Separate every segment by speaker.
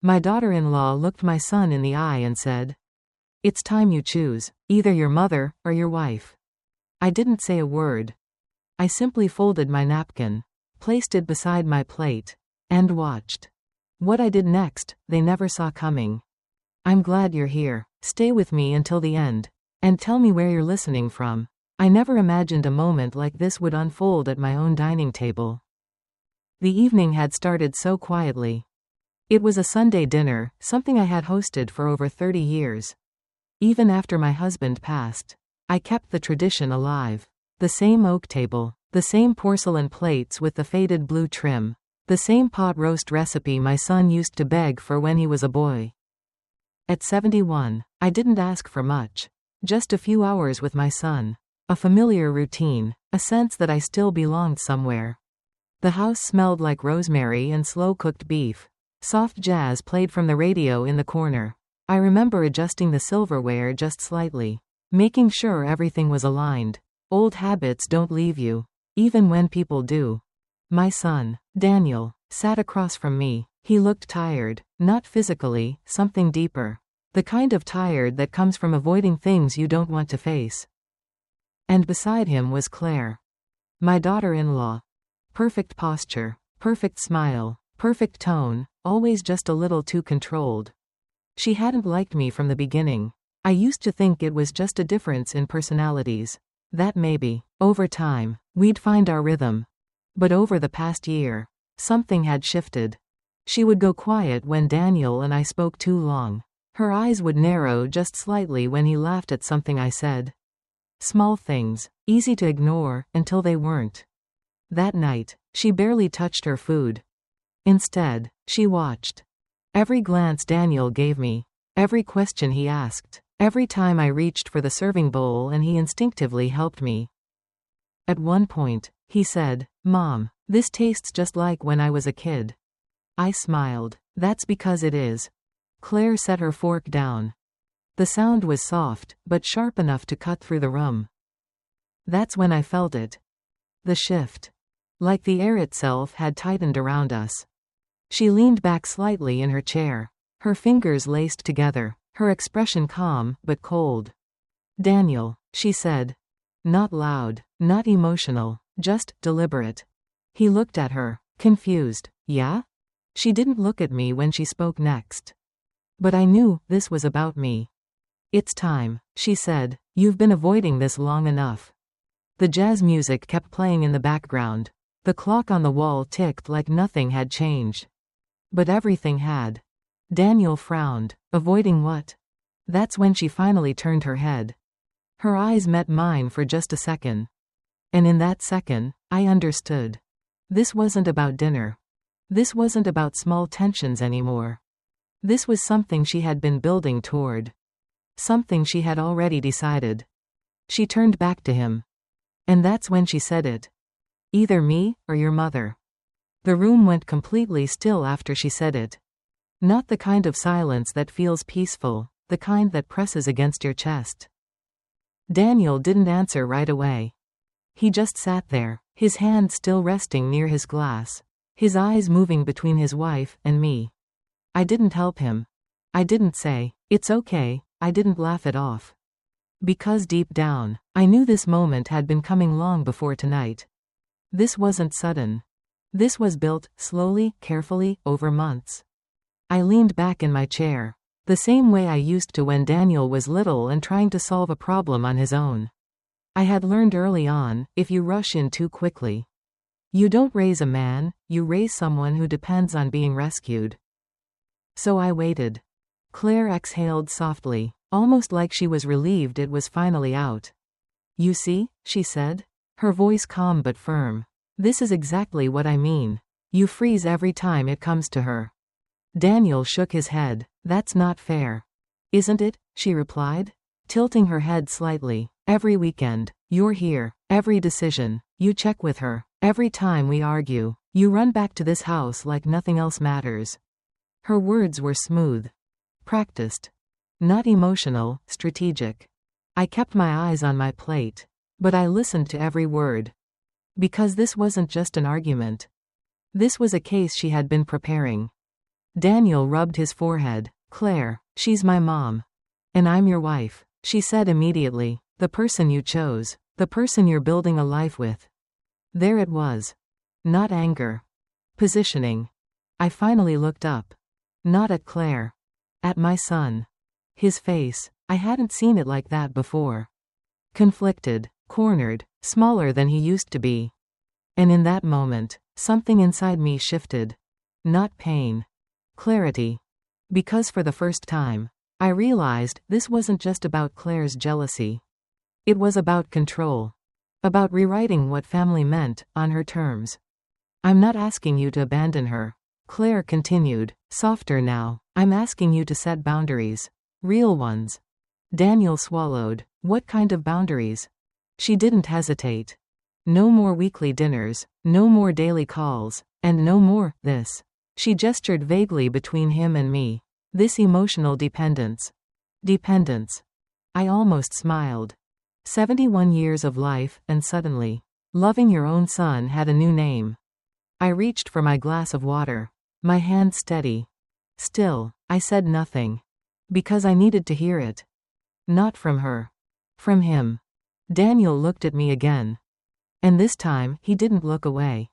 Speaker 1: My daughter-in-law looked my son in the eye and said, "It's time you choose, either your mother or your wife." I didn't say a word. I simply folded my napkin, placed it beside my plate, and watched. What I did next, they never saw coming. "I'm glad you're here. Stay with me until the end. And tell me where you're listening from." I never imagined a moment like this would unfold at my own dining table. The evening had started so quietly. It was a Sunday dinner, something I had hosted for over 30 years. Even after my husband passed, I kept the tradition alive. The same oak table, the same porcelain plates with the faded blue trim, the same pot roast recipe my son used to beg for when he was a boy. At 71, I didn't ask for much. Just a few hours with my son. A familiar routine, a sense that I still belonged somewhere. The house smelled like rosemary and slow-cooked beef. Soft jazz played from the radio in the corner. I remember adjusting the silverware just slightly, making sure everything was aligned. Old habits don't leave you, even when people do. My son, Daniel, sat across from me. He looked tired, not physically, something deeper. The kind of tired that comes from avoiding things you don't want to face. And beside him was Claire, my daughter-in-law. Perfect posture, perfect smile, perfect tone, always just a little too controlled. She hadn't liked me from the beginning. I used to think it was just a difference in personalities. That maybe, over time, we'd find our rhythm. But over the past year, something had shifted. She would go quiet when Daniel and I spoke too long. Her eyes would narrow just slightly when he laughed at something I said. Small things, easy to ignore, until they weren't. That night, she barely touched her food. Instead, she watched. Every glance Daniel gave me, every question he asked, every time I reached for the serving bowl and he instinctively helped me. At one point, he said, "Mom, this tastes just like when I was a kid." I smiled. "That's because it is." Claire set her fork down. The sound was soft, but sharp enough to cut through the room. That's when I felt it. The shift. Like the air itself had tightened around us. She leaned back slightly in her chair, her fingers laced together, her expression calm but cold. "Daniel," she said. Not loud, not emotional, just deliberate. He looked at her, confused. "Yeah?" She didn't look at me when she spoke next. But I knew this was about me. "It's time," she said. "You've been avoiding this long enough." The jazz music kept playing in the background. The clock on the wall ticked like nothing had changed. But everything had. Daniel frowned. Avoiding what? That's when she finally turned her head. Her eyes met mine for just a second. And in that second, I understood. This wasn't about dinner. This wasn't about small tensions anymore. This was something she had been building toward. Something she had already decided. She turned back to him. And that's when she said it. "Either me, or your mother." The room went completely still after she said it. Not the kind of silence that feels peaceful, the kind that presses against your chest. Daniel didn't answer right away. He just sat there, his hand still resting near his glass, his eyes moving between his wife and me. I didn't help him. I didn't say, "It's okay," I didn't laugh it off. Because deep down, I knew this moment had been coming long before tonight. This wasn't sudden. This was built, slowly, carefully, over months. I leaned back in my chair, the same way I used to when Daniel was little and trying to solve a problem on his own. I had learned early on, if you rush in too quickly, you don't raise a man, you raise someone who depends on being rescued. So I waited. Claire exhaled softly, almost like she was relieved it was finally out. "You see," she said, her voice calm but firm. "This is exactly what I mean. You freeze every time it comes to her." Daniel shook his head. "That's not fair." "Isn't it?" she replied, tilting her head slightly. "Every weekend, you're here. Every decision, you check with her. Every time we argue, you run back to this house like nothing else matters." Her words were smooth. Practiced. Not emotional, strategic. I kept my eyes on my plate. But I listened to every word. Because this wasn't just an argument. This was a case she had been preparing. Daniel rubbed his forehead. Claire, she's my mom. And I'm your wife, she said immediately. The person you chose. The person you're building a life with. There it was. Not anger. Positioning. I finally looked up. Not at Claire. At my son. His face. I hadn't seen it like that before. Conflicted, cornered, smaller than he used to be. And in that moment, something inside me shifted. Not pain. Clarity. Because for the first time, I realized this wasn't just about Claire's jealousy. It was about control. About rewriting what family meant, on her terms. I'm not asking you to abandon her. Claire continued, softer now. I'm asking you to set boundaries. Real ones. Daniel swallowed. What kind of boundaries? She didn't hesitate. No more weekly dinners, no more daily calls, and no more this. She gestured vaguely between him and me. This emotional dependence. Dependence. I almost smiled. 71 years of life, and suddenly, loving your own son had a new name. I reached for my glass of water. My hand steady. Still, I said nothing. Because I needed to hear it. Not from her. From him. Daniel looked at me again. And this time, he didn't look away.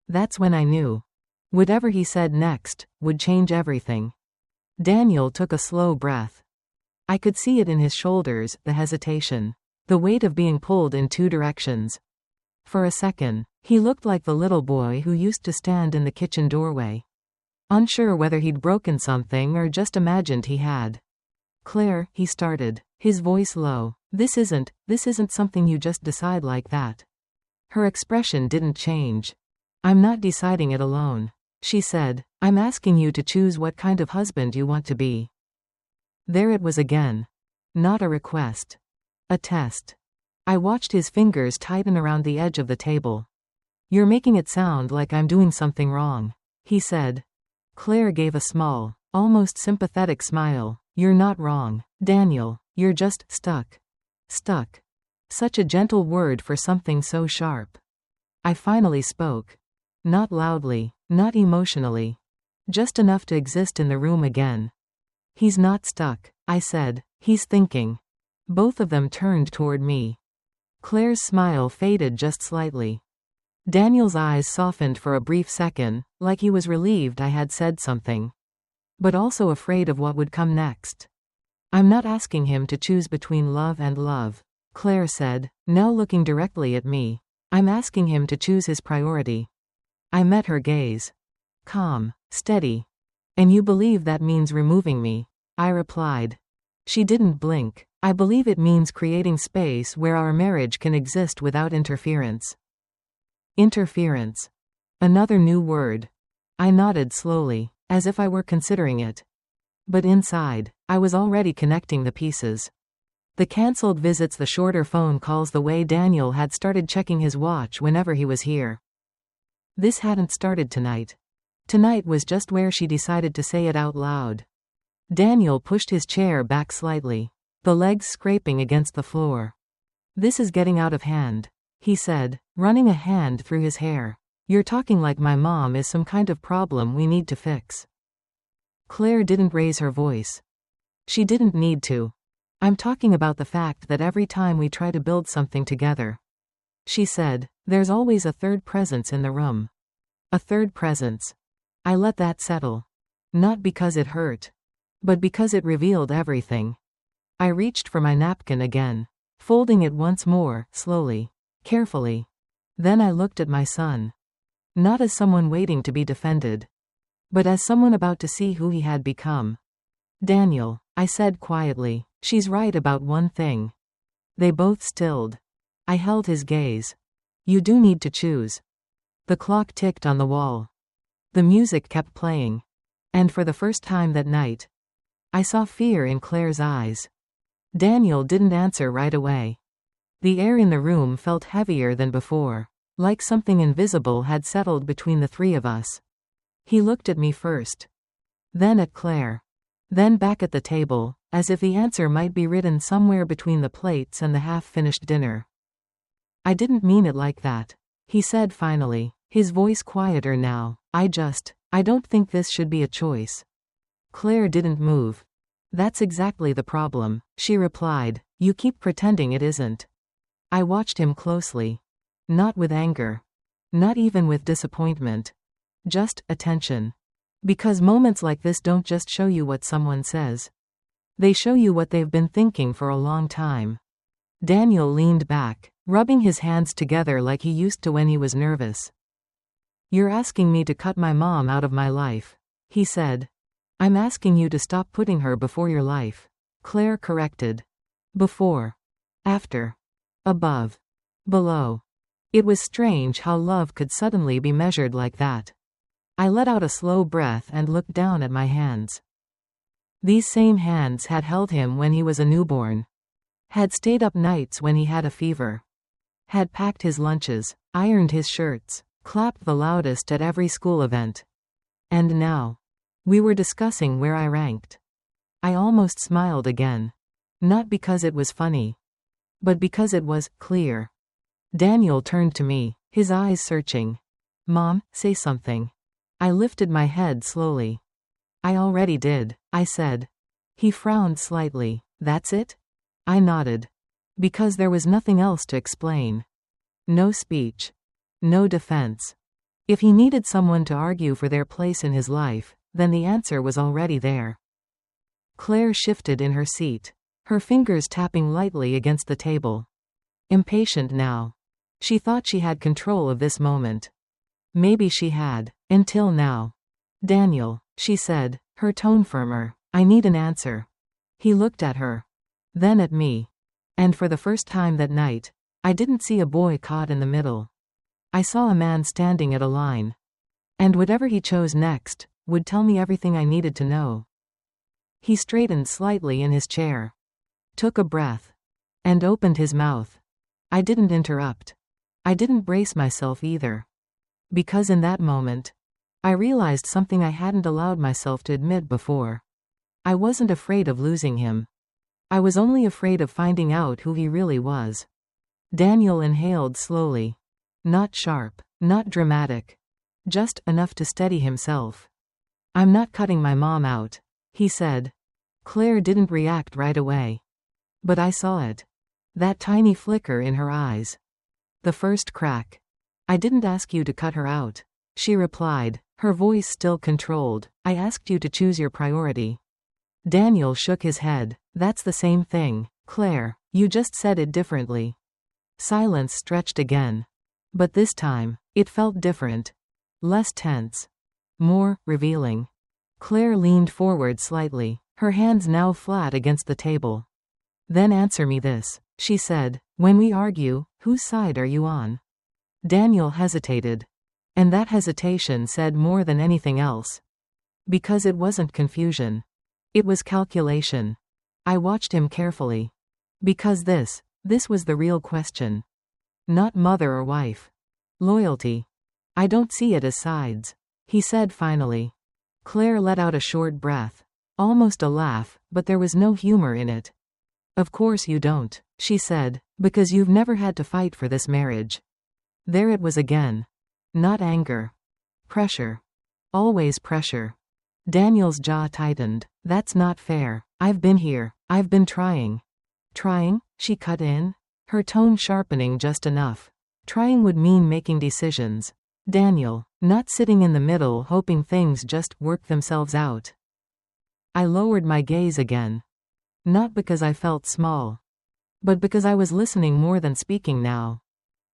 Speaker 1: That's when I knew. Whatever he said next, would change everything. Daniel took a slow breath. I could see it in his shoulders, the hesitation. The weight of being pulled in two directions. For a second, he looked like the little boy who used to stand in the kitchen doorway. Unsure whether he'd broken something or just imagined he had. Claire, he started, his voice low. This isn't something you just decide like that. Her expression didn't change. I'm not deciding it alone. She said, I'm asking you to choose what kind of husband you want to be. There it was again. Not a request. A test. I watched his fingers tighten around the edge of the table. You're making it sound like I'm doing something wrong, he said. Claire gave a small, almost sympathetic smile. You're not wrong, Daniel. You're just stuck. Stuck. Such a gentle word for something so sharp. I finally spoke. Not loudly, not emotionally. Just enough to exist in the room again. He's not stuck, I said. He's thinking. Both of them turned toward me. Claire's smile faded just slightly. Daniel's eyes softened for a brief second, like he was relieved I had said something. But also afraid of what would come next. I'm not asking him to choose between love and love, Claire said, now looking directly at me. I'm asking him to choose his priority. I met her gaze. Calm, steady. And you believe that means removing me? I replied. She didn't blink. I believe it means creating space where our marriage can exist without interference. Interference. Another new word. I nodded slowly, as if I were considering it. But inside, I was already connecting the pieces. The cancelled visits, the shorter phone calls, the way Daniel had started checking his watch whenever he was here. This hadn't started tonight. Tonight was just where she decided to say it out loud. Daniel pushed his chair back slightly, the legs scraping against the floor. This is getting out of hand, he said, running a hand through his hair. You're talking like my mom is some kind of problem we need to fix. Claire didn't raise her voice. She didn't need to. I'm talking about the fact that every time we try to build something together, she said, there's always a third presence in the room. A third presence. I let that settle. Not because it hurt, but because it revealed everything. I reached for my napkin again, folding it once more, slowly, carefully. Then I looked at my son. Not as someone waiting to be defended, but as someone about to see who he had become. Daniel, I said quietly, she's right about one thing. They both stilled. I held his gaze. You do need to choose. The clock ticked on the wall. The music kept playing. And for the first time that night, I saw fear in Claire's eyes. Daniel didn't answer right away. The air in the room felt heavier than before, like something invisible had settled between the three of us. He looked at me first. Then at Claire. Then back at the table, as if the answer might be written somewhere between the plates and the half-finished dinner. I didn't mean it like that, he said finally, his voice quieter now. I I don't think this should be a choice. Claire didn't move. That's exactly the problem, she replied. You keep pretending it isn't. I watched him closely. Not with anger. Not even with disappointment. Just attention. Because moments like this don't just show you what someone says. They show you what they've been thinking for a long time. Daniel leaned back, rubbing his hands together like he used to when he was nervous. You're asking me to cut my mom out of my life, he said. I'm asking you to stop putting her before your life, Claire corrected. Before. After. Above. Below. It was strange how love could suddenly be measured like that. I let out a slow breath and looked down at my hands. These same hands had held him when he was a newborn. Had stayed up nights when he had a fever. Had packed his lunches, ironed his shirts, clapped the loudest at every school event. And now. We were discussing where I ranked. I almost smiled again. Not because it was funny. But because it was clear. Daniel turned to me, his eyes searching. Mom, say something. I lifted my head slowly. I already did, I said. He frowned slightly. That's it? I nodded. Because there was nothing else to explain. No speech. No defense. If he needed someone to argue for their place in his life, then the answer was already there. Claire shifted in her seat, her fingers tapping lightly against the table. Impatient now. She thought she had control of this moment. Maybe she had, until now. Daniel, she said, her tone firmer, I need an answer. He looked at her. Then at me. And for the first time that night, I didn't see a boy caught in the middle. I saw a man standing at a line. And whatever he chose next, would tell me everything I needed to know. He straightened slightly in his chair. Took a breath. And opened his mouth. I didn't interrupt. I didn't brace myself either. Because in that moment, I realized something I hadn't allowed myself to admit before. I wasn't afraid of losing him. I was only afraid of finding out who he really was. Daniel inhaled slowly. Not sharp, not dramatic. Just enough to steady himself. I'm not cutting my mom out, he said. Claire didn't react right away. But I saw it. That tiny flicker in her eyes. The first crack. I didn't ask you to cut her out, she replied, her voice still controlled. I asked you to choose your priority. Daniel shook his head. That's the same thing, Claire. You just said it differently. Silence stretched again. But this time, it felt different. Less tense. More revealing. Claire leaned forward slightly, her hands now flat against the table. Then answer me this, she said. When we argue, whose side are you on? Daniel hesitated. And that hesitation said more than anything else. Because it wasn't confusion. It was calculation. I watched him carefully. Because this was the real question. Not mother or wife. Loyalty. I don't see it as sides, he said finally. Claire let out a short breath. Almost a laugh, but there was no humor in it. Of course you don't, she said, because you've never had to fight for this marriage. There it was again. Not anger. Pressure. Always pressure. Daniel's jaw tightened. That's not fair. I've been here. I've been trying. Trying? She cut in, her tone sharpening just enough. Trying would mean making decisions. Daniel, not sitting in the middle hoping things just work themselves out. I lowered my gaze again. Not because I felt small. But because I was listening more than speaking now.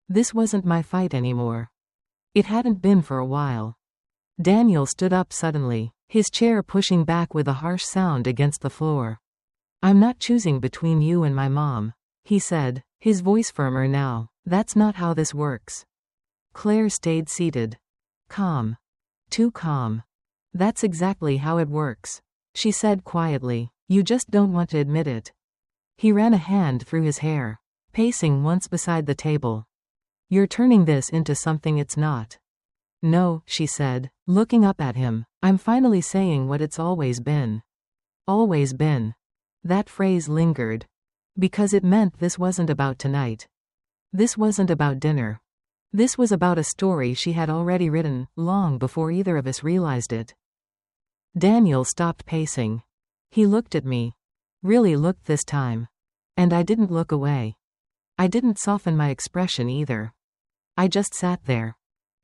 Speaker 1: This wasn't my fight anymore. It hadn't been for a while. Daniel stood up suddenly, his chair pushing back with a harsh sound against the floor. I'm not choosing between you and my mom, he said, his voice firmer now. That's not how this works. Claire stayed seated. Calm. Too calm. That's exactly how it works, she said quietly. You just don't want to admit it. He ran a hand through his hair, pacing once beside the table. You're turning this into something it's not. No, she said, looking up at him. I'm finally saying what it's always been. Always been. That phrase lingered. Because it meant this wasn't about tonight. This wasn't about dinner. This was about a story she had already written, long before either of us realized it. Daniel stopped pacing. He looked at me. Really looked this time. And I didn't look away. I didn't soften my expression either. I just sat there.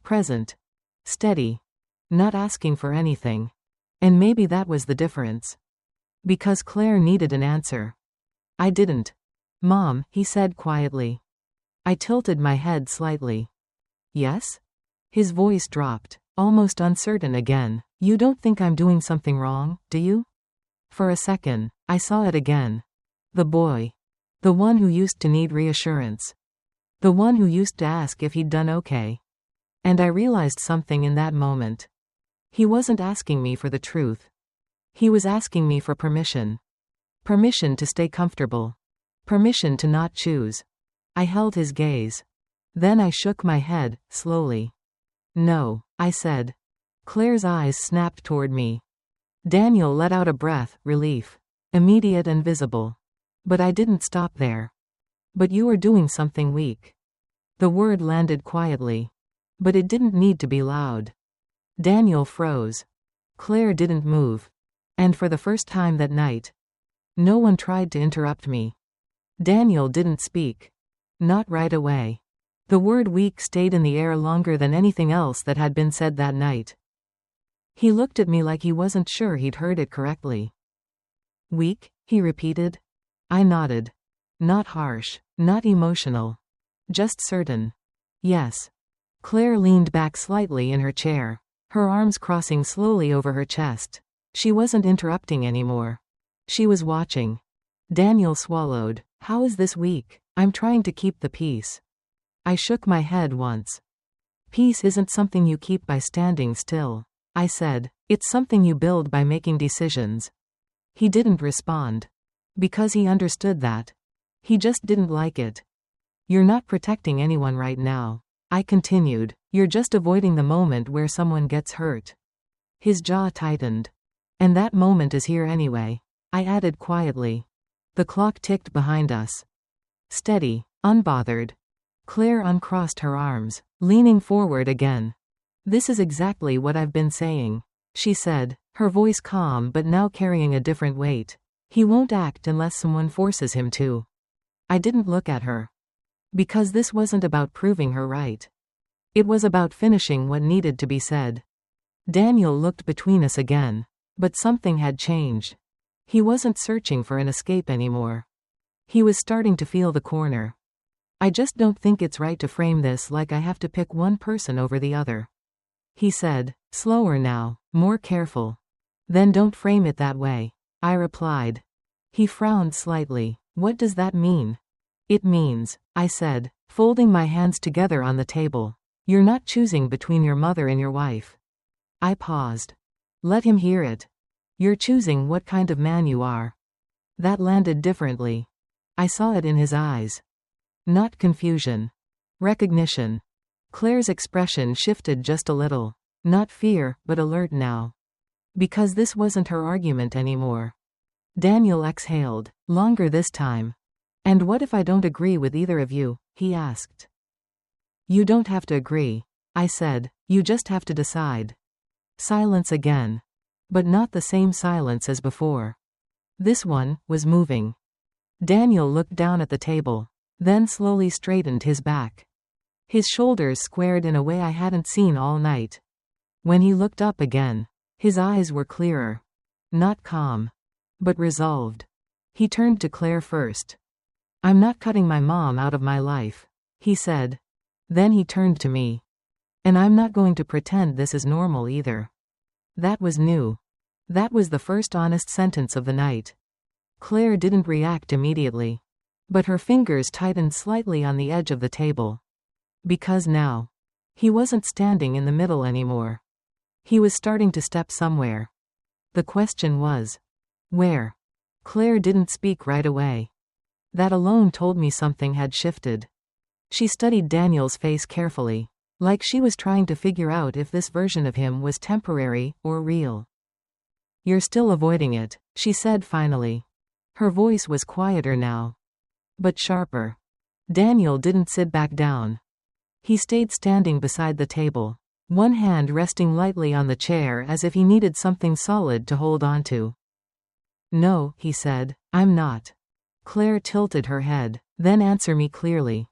Speaker 1: Present. Steady. Not asking for anything. And maybe that was the difference. Because Claire needed an answer. I didn't. Mom, he said quietly. I tilted my head slightly. Yes? His voice dropped, almost uncertain again. You don't think I'm doing something wrong, do you? For a second, I saw it again. The boy. The one who used to need reassurance. The one who used to ask if he'd done okay. And I realized something in that moment. He wasn't asking me for the truth. He was asking me for permission. Permission to stay comfortable. Permission to not choose. I held his gaze. Then I shook my head, slowly. No, I said. Claire's eyes snapped toward me. Daniel let out a breath, relief. Immediate and visible. But I didn't stop there. But you are doing something weak. The word landed quietly. But it didn't need to be loud. Daniel froze. Claire didn't move. And for the first time that night, no one tried to interrupt me. Daniel didn't speak. Not right away. The word weak stayed in the air longer than anything else that had been said that night. He looked at me like he wasn't sure he'd heard it correctly. Weak? He repeated. I nodded. Not harsh. Not emotional. Just certain. Yes. Claire leaned back slightly in her chair, her arms crossing slowly over her chest. She wasn't interrupting anymore. She was watching. Daniel swallowed. How is this weak? I'm trying to keep the peace. I shook my head once. Peace isn't something you keep by standing still, I said. It's something you build by making decisions. He didn't respond. Because he understood that. He just didn't like it. You're not protecting anyone right now, I continued. You're just avoiding the moment where someone gets hurt. His jaw tightened. And that moment is here anyway, I added quietly. The clock ticked behind us. Steady, unbothered. Claire uncrossed her arms, leaning forward again. This is exactly what I've been saying, she said, her voice calm but now carrying a different weight. He won't act unless someone forces him to. I didn't look at her. Because this wasn't about proving her right. It was about finishing what needed to be said. Daniel looked between us again. But something had changed. He wasn't searching for an escape anymore. He was starting to feel the corner. I just don't think it's right to frame this like I have to pick one person over the other. He said, slower now, more careful. Then don't frame it that way, I replied. He frowned slightly. What does that mean? It means, I said, folding my hands together on the table. You're not choosing between your mother and your wife. I paused. Let him hear it. You're choosing what kind of man you are. That landed differently. I saw it in his eyes. Not confusion. Recognition. Claire's expression shifted just a little. Not fear, but alert now. Because this wasn't her argument anymore. Daniel exhaled, longer this time. And what if I don't agree with either of you? He asked. You don't have to agree, I said. You just have to decide. Silence again. But not the same silence as before. This one was moving. Daniel looked down at the table, then slowly straightened his back. His shoulders squared in a way I hadn't seen all night. When he looked up again, his eyes were clearer. Not calm, but resolved. He turned to Claire first. I'm not cutting my mom out of my life, he said. Then he turned to me. And I'm not going to pretend this is normal either. That was new. That was the first honest sentence of the night. Claire didn't react immediately. But her fingers tightened slightly on the edge of the table. Because now, he wasn't standing in the middle anymore. He was starting to step somewhere. The question was, where? Claire didn't speak right away. That alone told me something had shifted. She studied Daniel's face carefully, like she was trying to figure out if this version of him was temporary or real. You're still avoiding it, she said finally. Her voice was quieter now. But sharper. Daniel didn't sit back down. He stayed standing beside the table, one hand resting lightly on the chair as if he needed something solid to hold onto. No, he said, I'm not. Claire tilted her head. Then answer me clearly.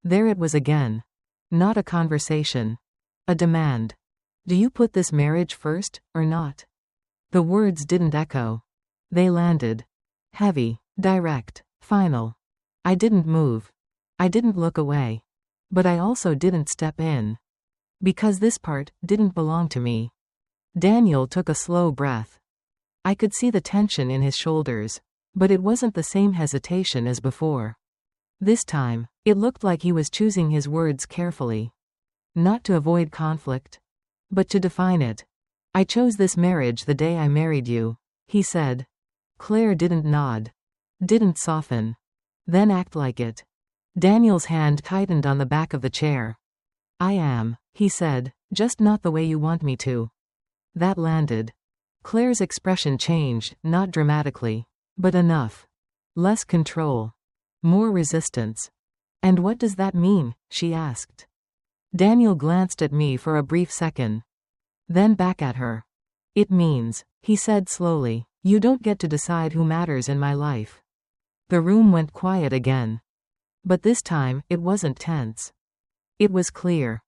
Speaker 1: There it was again. Not a conversation. A demand. Do you put this marriage first, or not? The words didn't echo. They landed. Heavy, direct, final. I didn't move. I didn't look away. But I also didn't step in. Because this part didn't belong to me. Daniel took a slow breath. I could see the tension in his shoulders. But it wasn't the same hesitation as before. This time, it looked like he was choosing his words carefully. Not to avoid conflict, but to define it. I chose this marriage the day I married you, he said. Claire didn't nod. Didn't soften. Then act like it. Daniel's hand tightened on the back of the chair. I am, he said, just not the way you want me to. That landed. Claire's expression changed, not dramatically, but enough. Less control. More resistance. And what does that mean? She asked. Daniel glanced at me for a brief second. Then back at her. It means, he said slowly, you don't get to decide who matters in my life. The room went quiet again. But this time, it wasn't tense. It was clear.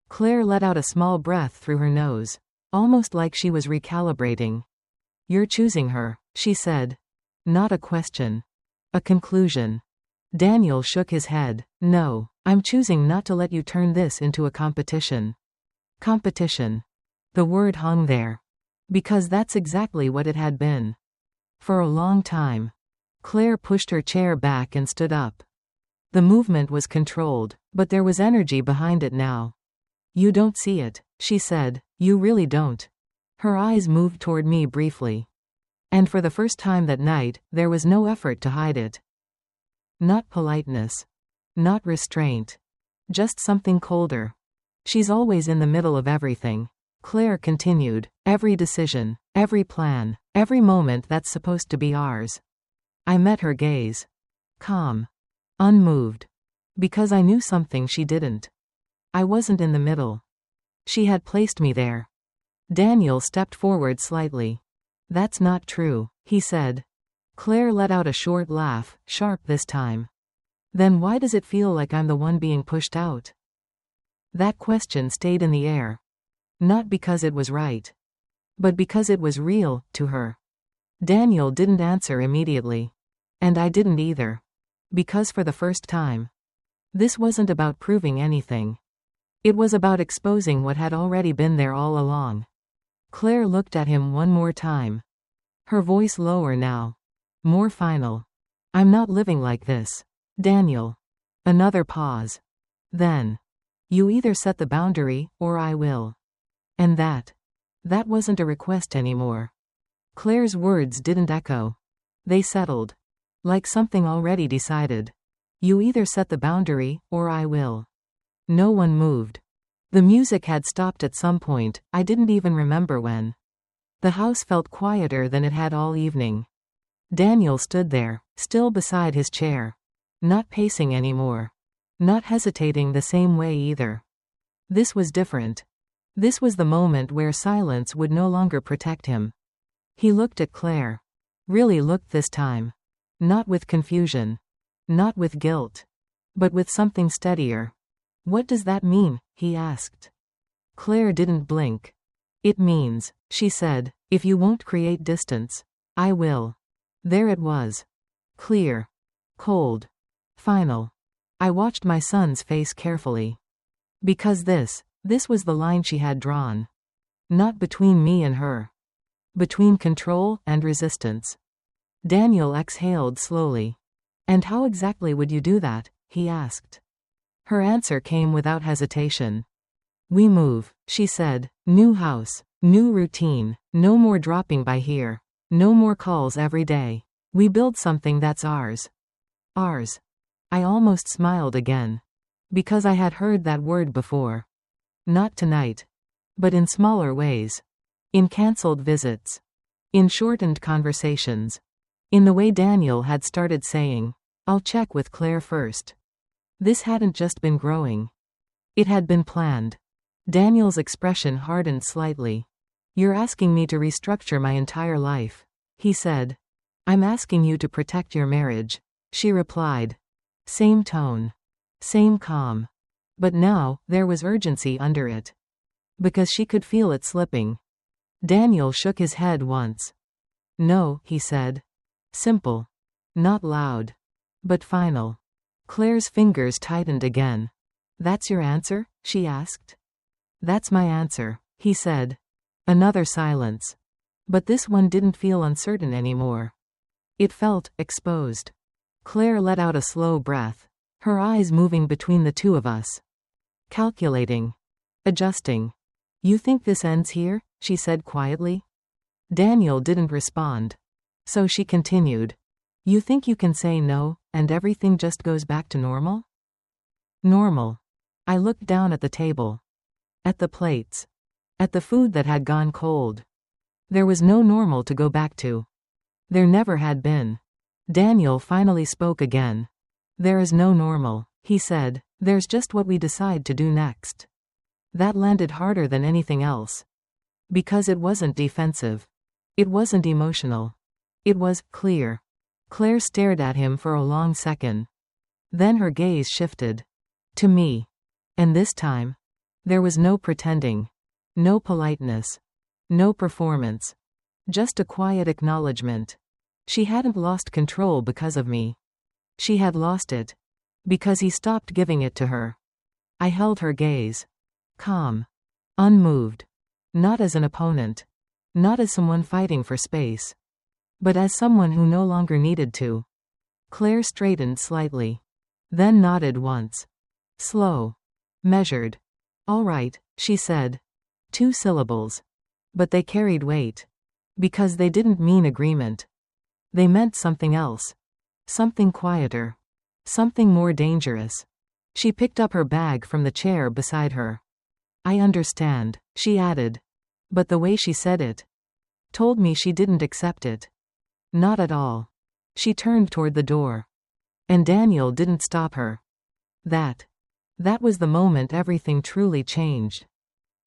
Speaker 1: Claire let out a small breath through her nose, almost like she was recalibrating. You're choosing her, she said. Not a question. A conclusion. Daniel shook his head. No, I'm choosing not to let you turn this into a competition. Competition. The word hung there. Because that's exactly what it had been. For a long time. Claire pushed her chair back and stood up. The movement was controlled, but there was energy behind it now. You don't see it, she said. You really don't. Her eyes moved toward me briefly. And for the first time that night, there was no effort to hide it. Not politeness. Not restraint. Just something colder. She's always in the middle of everything. Claire continued. Every decision, every plan, every moment that's supposed to be ours. I met her gaze. Calm. Unmoved. Because I knew something she didn't. I wasn't in the middle. She had placed me there. Daniel stepped forward slightly. That's not true, he said. Claire let out a short laugh, sharp this time. Then why does it feel like I'm the one being pushed out? That question stayed in the air. Not because it was right. But because it was real, to her. Daniel didn't answer immediately. And I didn't either. Because for the first time. This wasn't about proving anything. It was about exposing what had already been there all along. Claire looked at him one more time. Her voice lower now. More final. I'm not living like this. Daniel. Another pause. Then. You either set the boundary, or I will. And that wasn't a request anymore. Claire's words didn't echo. They settled. Like something already decided. You either set the boundary, or I will. No one moved. The music had stopped at some point, I didn't even remember when. The house felt quieter than it had all evening. Daniel stood there, still beside his chair. Not pacing anymore. Not hesitating the same way either. This was different. This was the moment where silence would no longer protect him. He looked at Claire. Really looked this time. Not with confusion. Not with guilt. But with something steadier. What does that mean? He asked. Claire didn't blink. It means, she said, if you won't create distance, I will. There it was. Clear. Cold. Final. I watched my son's face carefully. Because this was the line she had drawn. Not between me and her. Between control and resistance. Daniel exhaled slowly. And how exactly would you do that? He asked. Her answer came without hesitation. We move, she said. New house. New routine. No more dropping by here. No more calls every day. We build something that's ours. Ours. I almost smiled again. Because I had heard that word before. Not tonight. But in smaller ways. In cancelled visits. In shortened conversations. In the way Daniel had started saying, I'll check with Claire first. This hadn't just been growing. It had been planned. Daniel's expression hardened slightly. You're asking me to restructure my entire life, he said. I'm asking you to protect your marriage, she replied. Same tone. Same calm. But now, there was urgency under it. Because she could feel it slipping. Daniel shook his head once. No, he said. Simple. Not loud. But final. Claire's fingers tightened again. That's your answer? She asked. That's my answer, he said. Another silence. But this one didn't feel uncertain anymore. It felt exposed. Claire let out a slow breath, her eyes moving between the two of us. Calculating. Adjusting. You think this ends here? She said quietly. Daniel didn't respond. So she continued. You think you can say no, and everything just goes back to normal? Normal. I looked down at the table. At the plates. At the food that had gone cold. There was no normal to go back to. There never had been. Daniel finally spoke again. There is no normal, he said. There's just what we decide to do next. That landed harder than anything else. Because it wasn't defensive. It wasn't emotional. It was clear. Claire stared at him for a long second. Then her gaze shifted. To me. And this time. There was no pretending. No politeness. No performance. Just a quiet acknowledgement. She hadn't lost control because of me. She had lost it. Because he stopped giving it to her. I held her gaze. Calm. Unmoved. Not as an opponent. Not as someone fighting for space. But as someone who no longer needed to. Claire straightened slightly. Then nodded once. Slow. Measured. All right, she said. 2 syllables. But they carried weight. Because they didn't mean agreement. They meant something else. Something quieter. Something more dangerous. She picked up her bag from the chair beside her. I understand, she added. But the way she said it. Told me she didn't accept it. Not at all. She turned toward the door. And Daniel didn't stop her. That was the moment everything truly changed.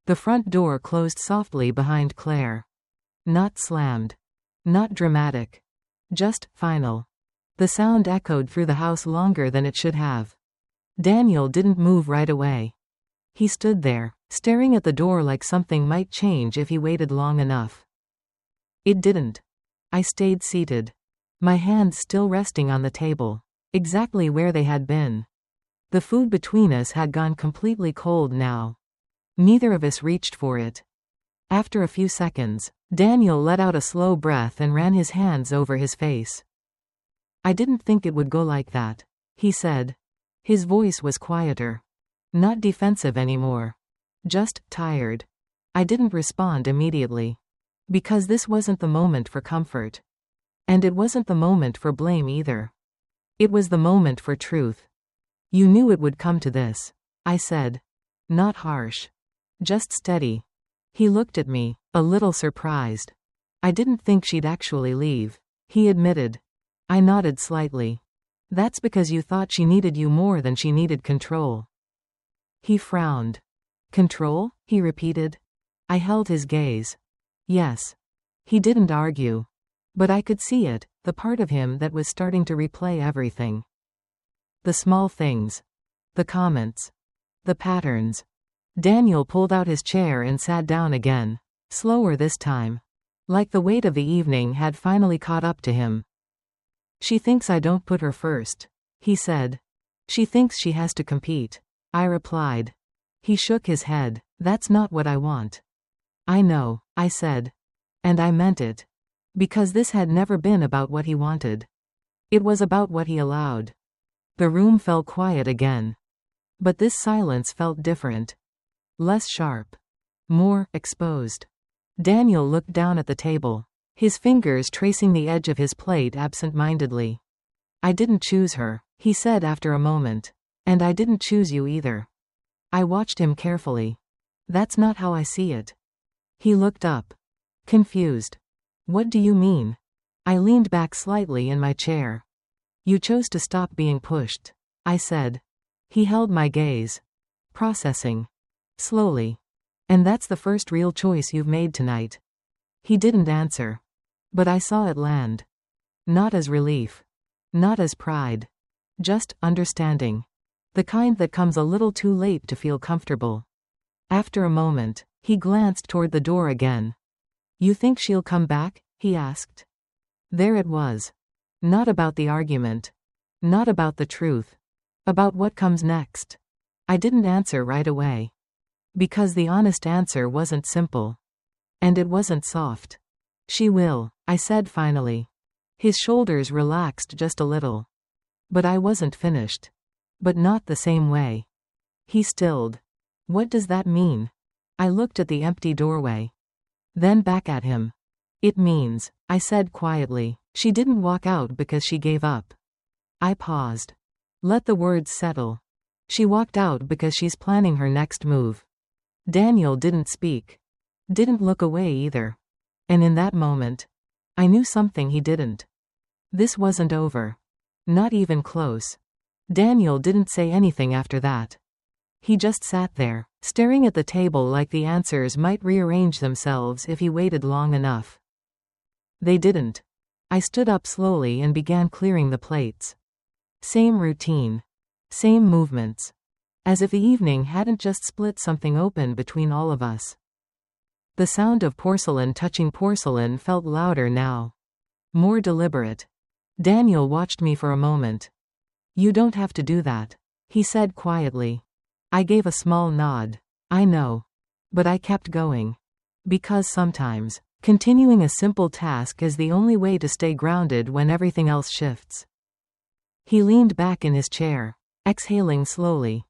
Speaker 1: The front door closed softly behind Claire. Not slammed. Not dramatic. Just final. The sound echoed through the house longer than it should have. Daniel didn't move right away. He stood there, staring at the door like something might change if he waited long enough. It didn't. I stayed seated. My hands still resting on the table. Exactly where they had been. The food between us had gone completely cold now. Neither of us reached for it. After a few seconds, Daniel let out a slow breath and ran his hands over his face. I didn't think it would go like that, he said. His voice was quieter. Not defensive anymore. Just tired. I didn't respond immediately. Because this wasn't the moment for comfort. And it wasn't the moment for blame either. It was the moment for truth. You knew it would come to this, I said. Not harsh. Just steady. He looked at me, a little surprised. I didn't think she'd actually leave, he admitted. I nodded slightly. That's because you thought she needed you more than she needed control. He frowned. Control? He repeated. I held his gaze. Yes. He didn't argue. But I could see it, the part of him that was starting to replay everything. The small things. The comments. The patterns. Daniel pulled out his chair and sat down again. Slower this time. Like the weight of the evening had finally caught up to him. She thinks I don't put her first, he said. She thinks she has to compete, I replied. He shook his head. That's not what I want. I know, I said. And I meant it. Because this had never been about what he wanted. It was about what he allowed. The room fell quiet again. But this silence felt different. Less sharp. More exposed. Daniel looked down at the table, his fingers tracing the edge of his plate absent-mindedly. I didn't choose her, he said after a moment. And I didn't choose you either. I watched him carefully. That's not how I see it. He looked up. Confused. What do you mean? I leaned back slightly in my chair. You chose to stop being pushed, I said. He held my gaze. Processing. Slowly. And that's the first real choice you've made tonight. He didn't answer. But I saw it land. Not as relief. Not as pride. Just understanding. The kind that comes a little too late to feel comfortable. After a moment, he glanced toward the door again. You think she'll come back? He asked. There it was. Not about the argument. Not about the truth. About what comes next. I didn't answer right away. Because the honest answer wasn't simple. And it wasn't soft. She will, I said finally. His shoulders relaxed just a little. But I wasn't finished. But not the same way. He stilled. What does that mean? I looked at the empty doorway. Then back at him. It means, I said quietly, she didn't walk out because she gave up. I paused. Let the words settle. She walked out because she's planning her next move. Daniel didn't speak. Didn't look away either. And in that moment, I knew something he didn't. This wasn't over. Not even close. Daniel didn't say anything after that. He just sat there, staring at the table like the answers might rearrange themselves if he waited long enough. They didn't. I stood up slowly and began clearing the plates. Same routine. Same movements. As if the evening hadn't just split something open between all of us. The sound of porcelain touching porcelain felt louder now. More deliberate. Daniel watched me for a moment. You don't have to do that, he said quietly. I gave a small nod. I know. But I kept going. Because sometimes, continuing a simple task is the only way to stay grounded when everything else shifts. He leaned back in his chair, exhaling slowly.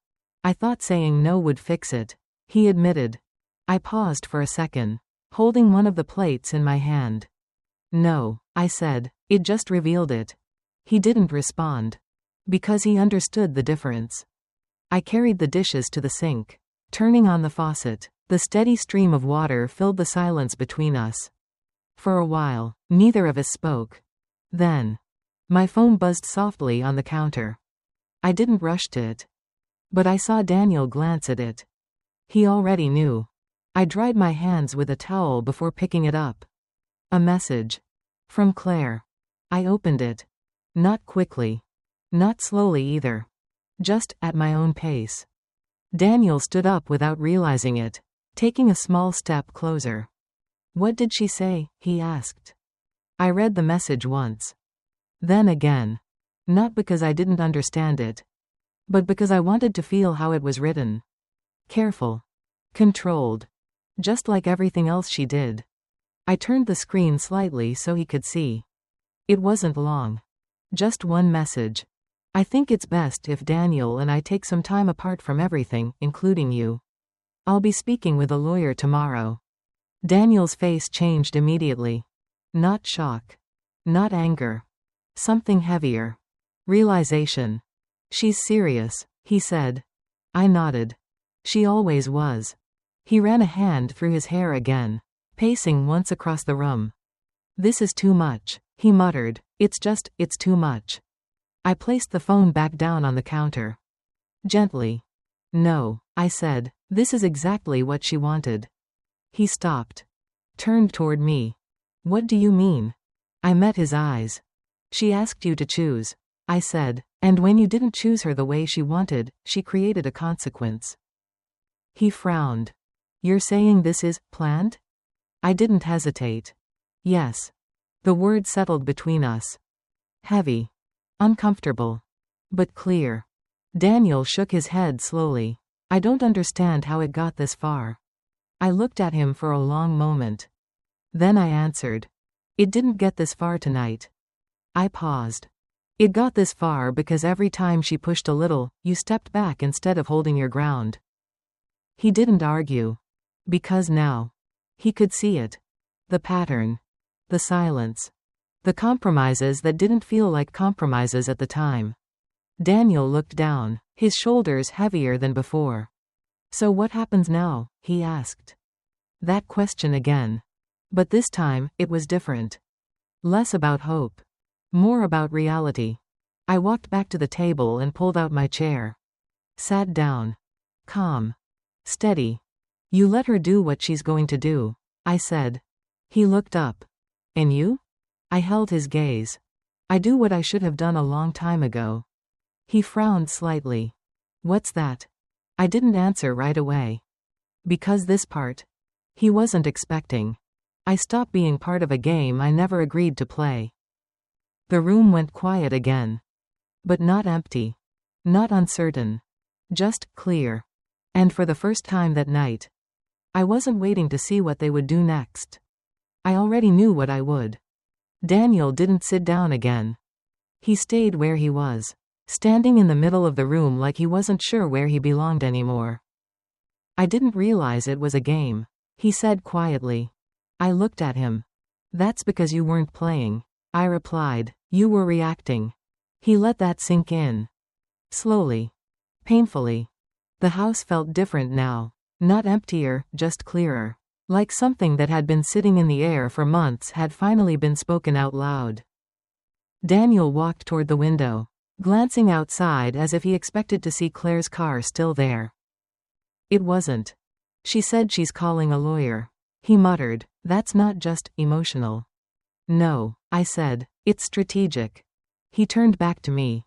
Speaker 1: I thought saying no would fix it, he admitted. I paused for a second, holding one of the plates in my hand. No, I said, it just revealed it. He didn't respond. Because he understood the difference. I carried the dishes to the sink, turning on the faucet. The steady stream of water filled the silence between us. For a while, neither of us spoke. Then, my phone buzzed softly on the counter. I didn't rush to it. But I saw Daniel glance at it. He already knew. I dried my hands with a towel before picking it up. A message. From Claire. I opened it. Not quickly. Not slowly either. Just at my own pace. Daniel stood up without realizing it, taking a small step closer. What did she say? He asked. I read the message once. Then again. Not because I didn't understand it. But because I wanted to feel how it was written. Careful. Controlled. Just like everything else she did. I turned the screen slightly so he could see. It wasn't long. Just one message. I think it's best if Daniel and I take some time apart from everything, including you. I'll be speaking with a lawyer tomorrow. Daniel's face changed immediately. Not shock. Not anger. Something heavier. Realization. She's serious, he said. I nodded. She always was. He ran a hand through his hair again, pacing once across the room. This is too much, he muttered. It's too much. I placed the phone back down on the counter. Gently. No, I said, this is exactly what she wanted. He stopped. Turned toward me. What do you mean? I met his eyes. She asked you to choose, I said, and when you didn't choose her the way she wanted, she created a consequence. He frowned. You're saying this is planned? I didn't hesitate. Yes. The word settled between us. Heavy. Uncomfortable. But clear. Daniel shook his head slowly. I don't understand how it got this far. I looked at him for a long moment. Then I answered. It didn't get this far tonight. I paused. It got this far because every time she pushed a little, you stepped back instead of holding your ground. He didn't argue. Because now. He could see it. The pattern. The silence. The compromises that didn't feel like compromises at the time. Daniel looked down, his shoulders heavier than before. So what happens now? He asked. That question again. But this time, it was different. Less about hope. More about reality. I walked back to the table and pulled out my chair. Sat down. Calm. Steady. You let her do what she's going to do, I said. He looked up. And you? I held his gaze. I do what I should have done a long time ago. He frowned slightly. What's that? I didn't answer right away. Because this part. He wasn't expecting. I stopped being part of a game I never agreed to play. The room went quiet again. But not empty. Not uncertain. Just clear. And for the first time that night, I wasn't waiting to see what they would do next. I already knew what I would. Daniel didn't sit down again. He stayed where he was, standing in the middle of the room like he wasn't sure where he belonged anymore. I didn't realize it was a game, he said quietly. I looked at him. That's because you weren't playing, I replied. You were reacting. He let that sink in. Slowly. Painfully. The house felt different now. Not emptier, just clearer. Like something that had been sitting in the air for months had finally been spoken out loud. Daniel walked toward the window, glancing outside as if he expected to see Claire's car still there. It wasn't. She said she's calling a lawyer. He muttered, that's not just emotional. No, I said, it's strategic. He turned back to me.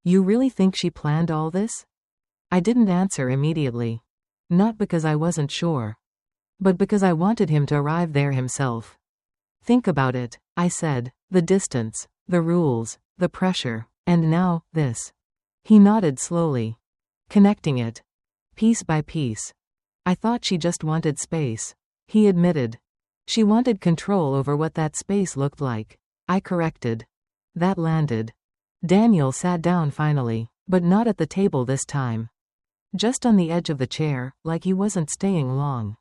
Speaker 1: You really think she planned all this? I didn't answer immediately. Not because I wasn't sure, but because I wanted him to arrive there himself. Think about it, I said. The distance, the rules, the pressure, and now, this. He nodded slowly. Connecting it. Piece by piece. I thought she just wanted space. He admitted. She wanted control over what that space looked like. I corrected. That landed. Daniel sat down finally, but not at the table this time. Just on the edge of the chair, like he wasn't staying long.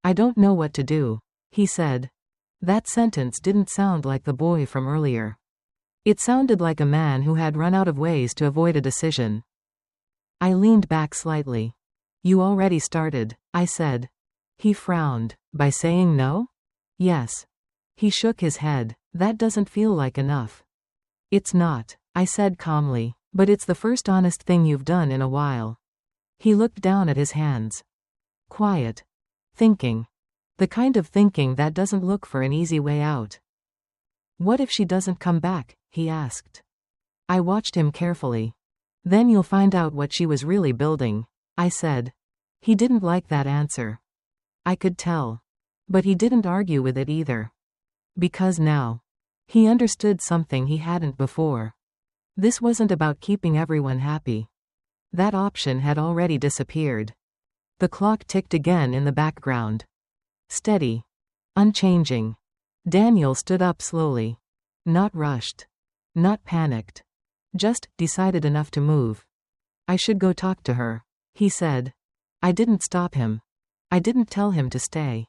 Speaker 1: I don't know what to do, he said. That sentence didn't sound like the boy from earlier. It sounded like a man who had run out of ways to avoid a decision. I leaned back slightly. You already started, I said. He frowned. By saying no? Yes. He shook his head. That doesn't feel like enough. It's not, I said calmly, but it's the first honest thing you've done in a while. He looked down at his hands. Quiet. Thinking. The kind of thinking that doesn't look for an easy way out. What if she doesn't come back? He asked. I watched him carefully. Then you'll find out what she was really building, I said. He didn't like that answer. I could tell. But he didn't argue with it either. Because now, he understood something he hadn't before. This wasn't about keeping everyone happy. That option had already disappeared. The clock ticked again in the background. Steady. Unchanging. Daniel stood up slowly. Not rushed. Not panicked. Just decided enough to move. I should go talk to her, he said. I didn't stop him. I didn't tell him to stay.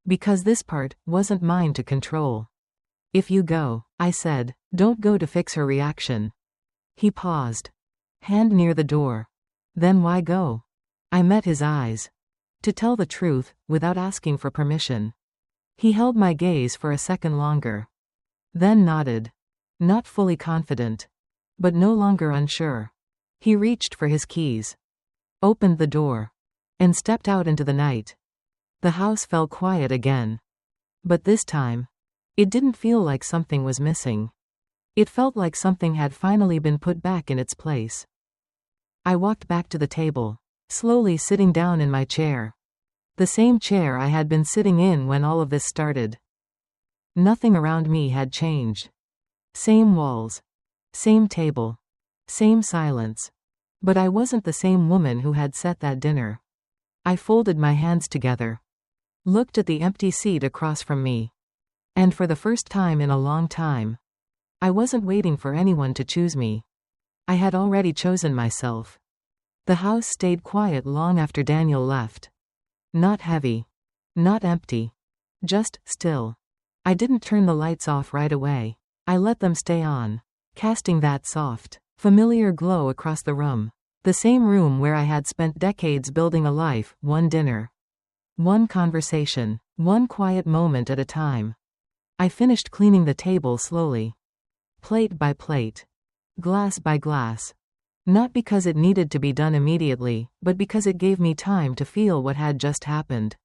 Speaker 1: Because this part wasn't mine to control. If you go, I said, don't go to fix her reaction. He paused. Hand near the door. Then why go? I met his eyes. To tell the truth, without asking for permission. He held my gaze for a second longer. Then nodded. Not fully confident. But no longer unsure. He reached for his keys. Opened the door. And stepped out into the night. The house fell quiet again. But this time, it didn't feel like something was missing. It felt like something had finally been put back in its place. I walked back to the table, slowly sitting down in my chair. The same chair I had been sitting in when all of this started. Nothing around me had changed. Same walls. Same table. Same silence. But I wasn't the same woman who had set that dinner. I folded my hands together. Looked at the empty seat across from me. And for the first time in a long time, I wasn't waiting for anyone to choose me. I had already chosen myself. The house stayed quiet long after Daniel left. Not heavy. Not empty. Just still. I didn't turn the lights off right away. I let them stay on, casting that soft, familiar glow across the room. The same room where I had spent decades building a life, one dinner. One conversation. One quiet moment at a time. I finished cleaning the table slowly. Plate by plate. Glass by glass. Not because it needed to be done immediately, but because it gave me time to feel what had just happened.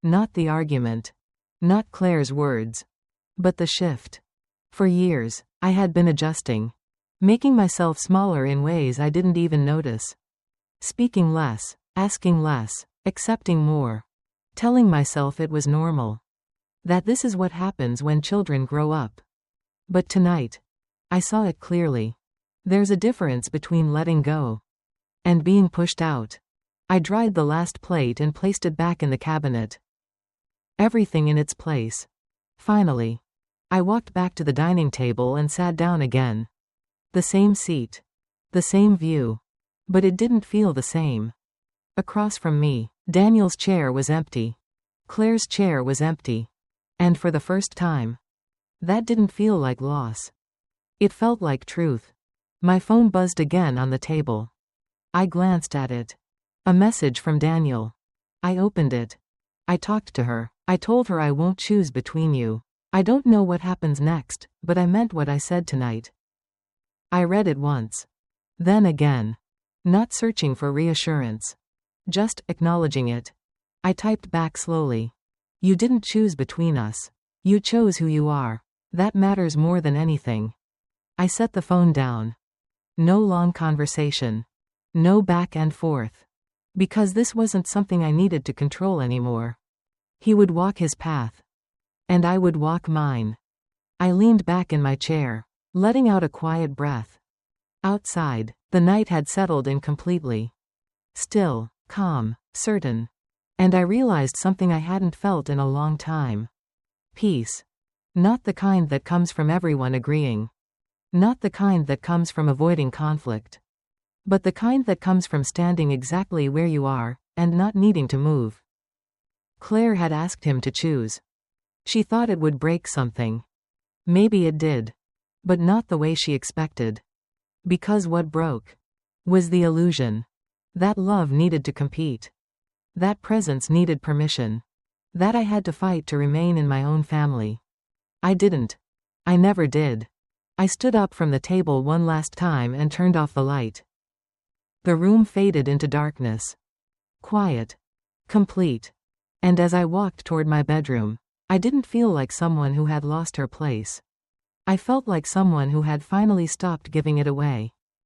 Speaker 1: Not the argument. Not Claire's words. But the shift. For years, I had been adjusting. Making myself smaller in ways I didn't even notice. Speaking less, asking less, accepting more. Telling myself it was normal. That this is what happens when children grow up. But tonight, I saw it clearly. There's a difference between letting go and being pushed out. I dried the last plate and placed it back in the cabinet. Everything in its place. Finally, I walked back to the dining table and sat down again. The same seat. The same view. But it didn't feel the same. Across from me, Daniel's chair was empty. Claire's chair was empty. And for the first time, that didn't feel like loss. It felt like truth. My phone buzzed again on the table. I glanced at it. A message from Daniel. I opened it. I talked to her. I told her I won't choose between you. I don't know what happens next, but I meant what I said tonight. I read it once. Then again. Not searching for reassurance. Just acknowledging it. I typed back slowly. You didn't choose between us. You chose who you are. That matters more than anything. I set the phone down. No long conversation. No back and forth. Because this wasn't something I needed to control anymore. He would walk his path. And I would walk mine. I leaned back in my chair, letting out a quiet breath. Outside, the night had settled in completely. Still, calm, certain. And I realized something I hadn't felt in a long time. Peace. Not the kind that comes from everyone agreeing. Not the kind that comes from avoiding conflict. But the kind that comes from standing exactly where you are, and not needing to move. Claire had asked him to choose. She thought it would break something. Maybe it did. But not the way she expected. Because what broke was the illusion. That love needed to compete. That presence needed permission. That I had to fight to remain in my own family. I didn't. I never did. I stood up from the table one last time and turned off the light. The room faded into darkness. Quiet. Complete. And as I walked toward my bedroom, I didn't feel like someone who had lost her place. I felt like someone who had finally stopped giving it away.